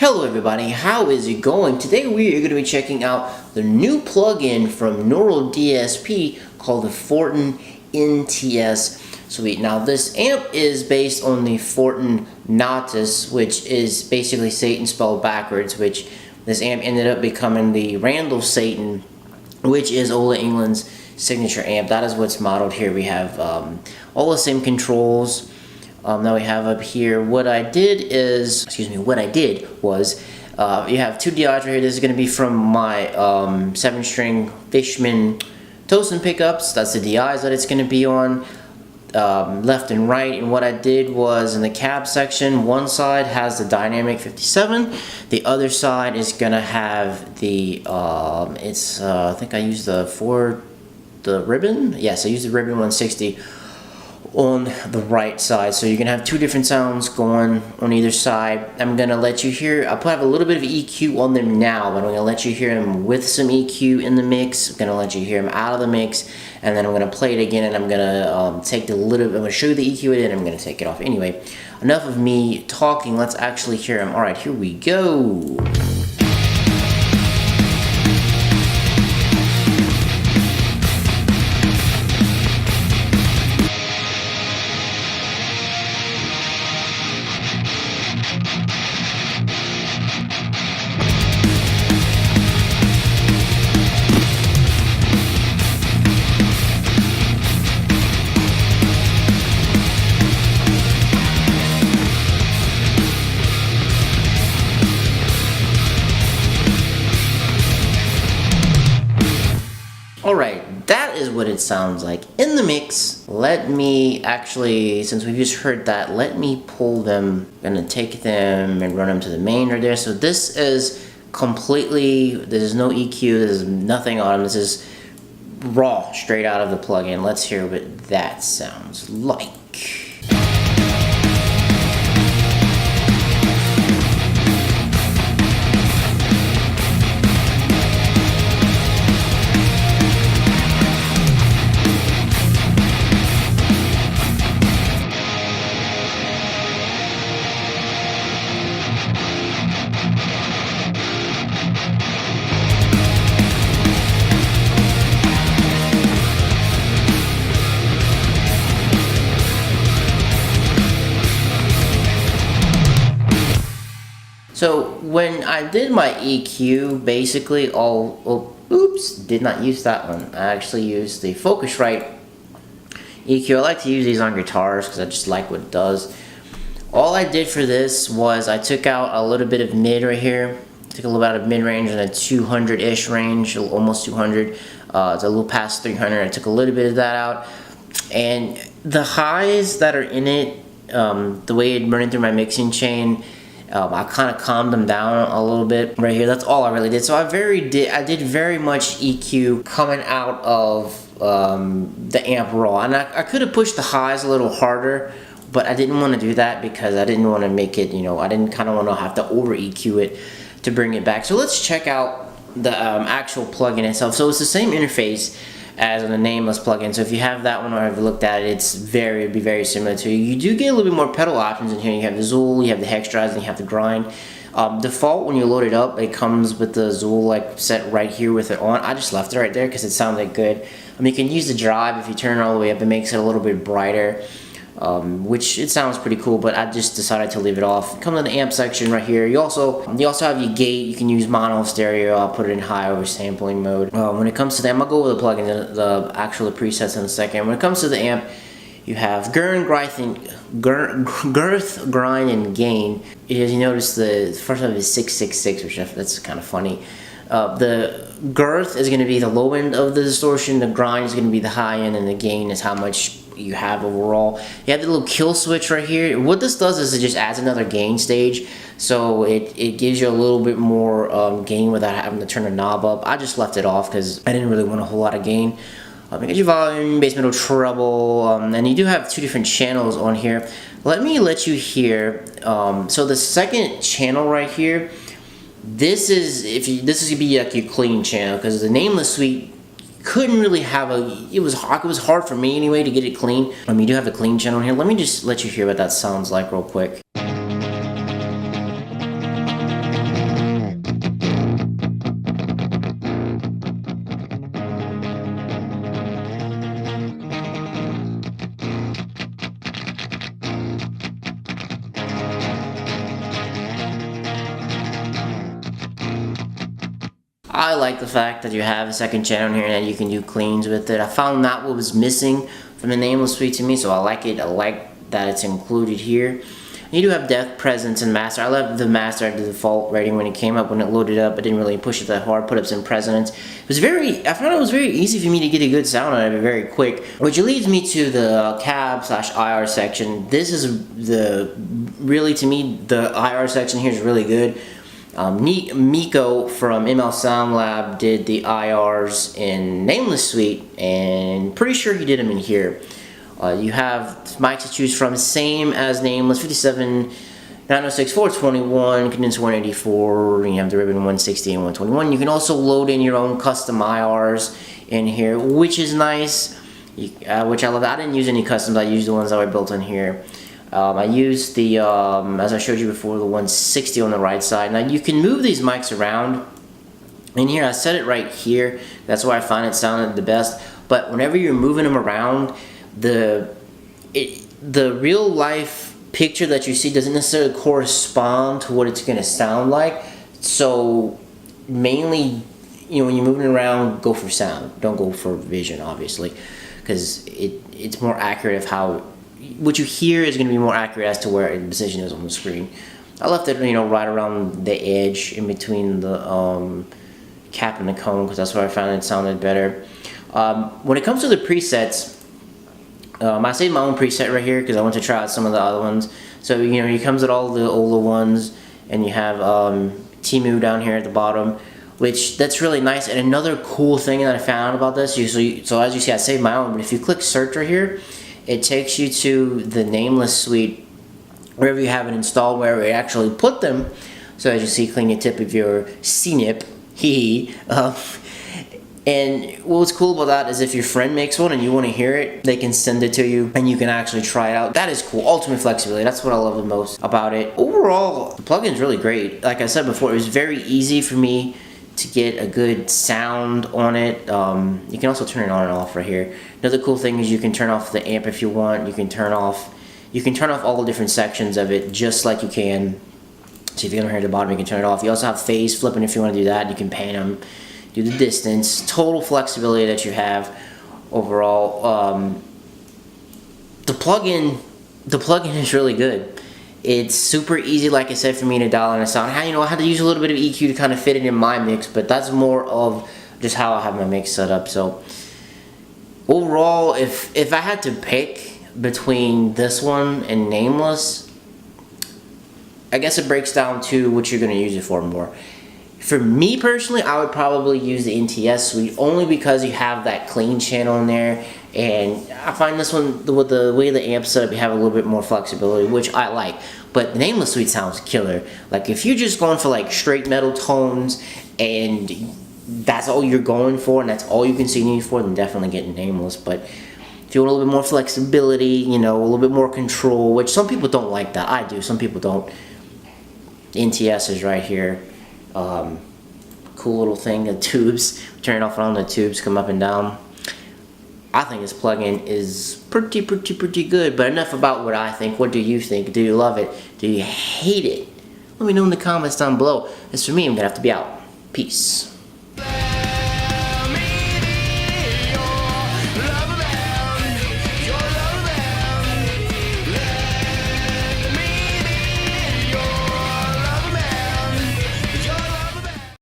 Hello everybody, how is it going? Today we are going to be checking out the new plugin from Nureal DSP called the Fortin NTS. Sweet. Now this amp is based on the Fortin NTS, which is basically Satan spelled backwards, which this amp ended up becoming the Randall Satan, which is Ola England's signature amp. That is what's modeled here. We have all the same controls that we have up here. What I did was, you have two DIs right here. This is going to be from my 7-string Fishman Tosin pickups. That's the DIs that it's going to be on, left and right. And what I did was, in the cab section, one side has the dynamic 57, the other side is going to have the I think I used the ribbon. Yes, I used the ribbon 160 on the right side. So you're gonna have two different sounds going on either side. I'm gonna let you hear, I have a little bit of EQ on them now, but I'm gonna let you hear them with some EQ in the mix. I'm gonna let you hear them out of the mix, and then I'm gonna play it again, and I'm gonna I'm gonna show you the EQ in, and I'm gonna take it off. Anyway, enough of me talking, let's actually hear them. Alright, here we go. Alright, that is what it sounds like in the mix. Let me actually, since we've just heard that, let me pull them. I'm gonna take them and run them to the main right there. So this is completely, there's no EQ, there's nothing on them. This is raw, straight out of the plugin. Let's hear what that sounds like. So when I did my EQ, basically did not use that one. I actually used the Focusrite EQ. I like to use these on guitars because I just like what it does. All I did for this was I took out a little bit of mid right here. Took a little bit of mid-range in a 200-ish range, almost 200. It's a little past 300. I took a little bit of that out. And the highs that are in it, the way it running through my mixing chain, I kind of calmed them down a little bit right here. That's all I really did. So I did very much EQ coming out of the amp raw, and I could have pushed the highs a little harder, but I didn't want to do that because I didn't want to make it, I didn't kind of want to have to over EQ it to bring it back. So let's check out the actual plugin itself. So it's the same interface as on the Nameless plugin. So if you have that one or have looked at it, it'd be very similar to it. You do get a little bit more pedal options in here. You have the Zool, you have the hex drives, and you have the grind. Default, when you load it up, it comes with the Zool set right here with it on. I just left it right there because it sounded good. I mean, you can use the drive if you turn it all the way up. It makes it a little bit brighter, which it sounds pretty cool, but I just decided to leave it off. Come to the amp section right here. You also have your gate. You can use mono, stereo. I'll put it in high oversampling mode. When it comes to the amp, I'll go over the plugin, the actual presets in a second. When it comes to the amp, you have girth, grind, and gain. As you notice, the first one is 666, which that's kind of funny. The girth is going to be the low end of the distortion, the grind is going to be the high end, and the gain is how much you have overall. You have the little kill switch right here. What this does is it just adds another gain stage, so it gives you a little bit more gain without having to turn the knob up. I just left it off because I didn't really want a whole lot of gain. You get your volume, bass, middle, treble, and you do have two different channels on here. Let me let you hear. So the second channel right here, this is gonna be like your clean channel, because the Nameless suite couldn't really have it was hard for me anyway to get it clean. You do have the clean channel here. Let me just let you hear what that sounds like real quick. I like the fact that you have a second channel here and that you can do cleans with it. I found that what was missing from the Nameless suite to me, so I like it. I like that it's included here. You do have depth, presence, and master. I left the master at the default rating when it came up. When it loaded up, I didn't really push it that hard. Put up some presence. It was I found it was very easy for me to get a good sound out of it very quick. Which leads me to the cab/IR section. This is really, to me, the IR section here is really good. Miko from ML Sound Lab did the IRs in Nameless Suite, and pretty sure he did them in here. You have mics to choose from, same as Nameless, 57, 906, 421, condenser 184, you have the ribbon 160 and 121. You can also load in your own custom IRs in here, which is nice, which I love. I didn't use any customs, I used the ones that were built in here. I used the, as I showed you before, the 160 on the right side. Now you can move these mics around. In here, I set it right here. That's why I find it sounded the best. But whenever you're moving them around, the real life picture that you see doesn't necessarily correspond to what it's going to sound like. So mainly, when you're moving around, go for sound. Don't go for vision, obviously, because it's more accurate of how what you hear is going to be more accurate as to where the position is on the screen. I left it, right around the edge in between the cap and the cone, because that's where I found it sounded better. When it comes to the presets, I saved my own preset right here because I want to try out some of the other ones. So he comes with all the older ones, and you have Timu down here at the bottom, which that's really nice. And another cool thing that I found about this, so as you see, I saved my own. But if you click search right here, it takes you to the Nameless suite, wherever you have it installed, wherever you actually put them. So as you see, clean your tip of your CNIP, and what's cool about that is if your friend makes one and you want to hear it, they can send it to you and you can actually try it out. That is cool. Ultimate flexibility. That's what I love the most about it. Overall, the plugin is really great. Like I said before, it was very easy for me to get a good sound on it. You can also turn it on and off right here. Another cool thing is you can turn off the amp if you want. You can turn off all the different sections of it just like you can. So if you don't hear at the bottom, you can turn it off. You also have phase flipping if you want to do that. You can pan them, do the distance. Total flexibility that you have overall. The plugin is really good. It's super easy, like I said, for me to dial in a sound. I had to use a little bit of EQ to kind of fit it in my mix, but that's more of just how I have my mix set up. So overall, if I had to pick between this one and Nameless, I guess it breaks down to what you're going to use it for more. For me personally, I would probably use the NTS suite only because you have that clean channel in there, and I find this one, with the way the amp's set up, you have a little bit more flexibility, which I like. But the Nameless suite sounds killer. Like if you're just going for like straight metal tones and that's all you're going for and that's all you can see need for, then definitely get Nameless. But if you want a little bit more flexibility, a little bit more control, which some people don't like that. I do, some people don't. The NTS is right here. Cool little thing, the tubes, turn it off and on, the tubes come up and down. I think this plugin is pretty good, but enough about what I think. What do you think? Do you love it? Do you hate it? Let me know in the comments down below. As for me, I'm gonna have to be out. Peace.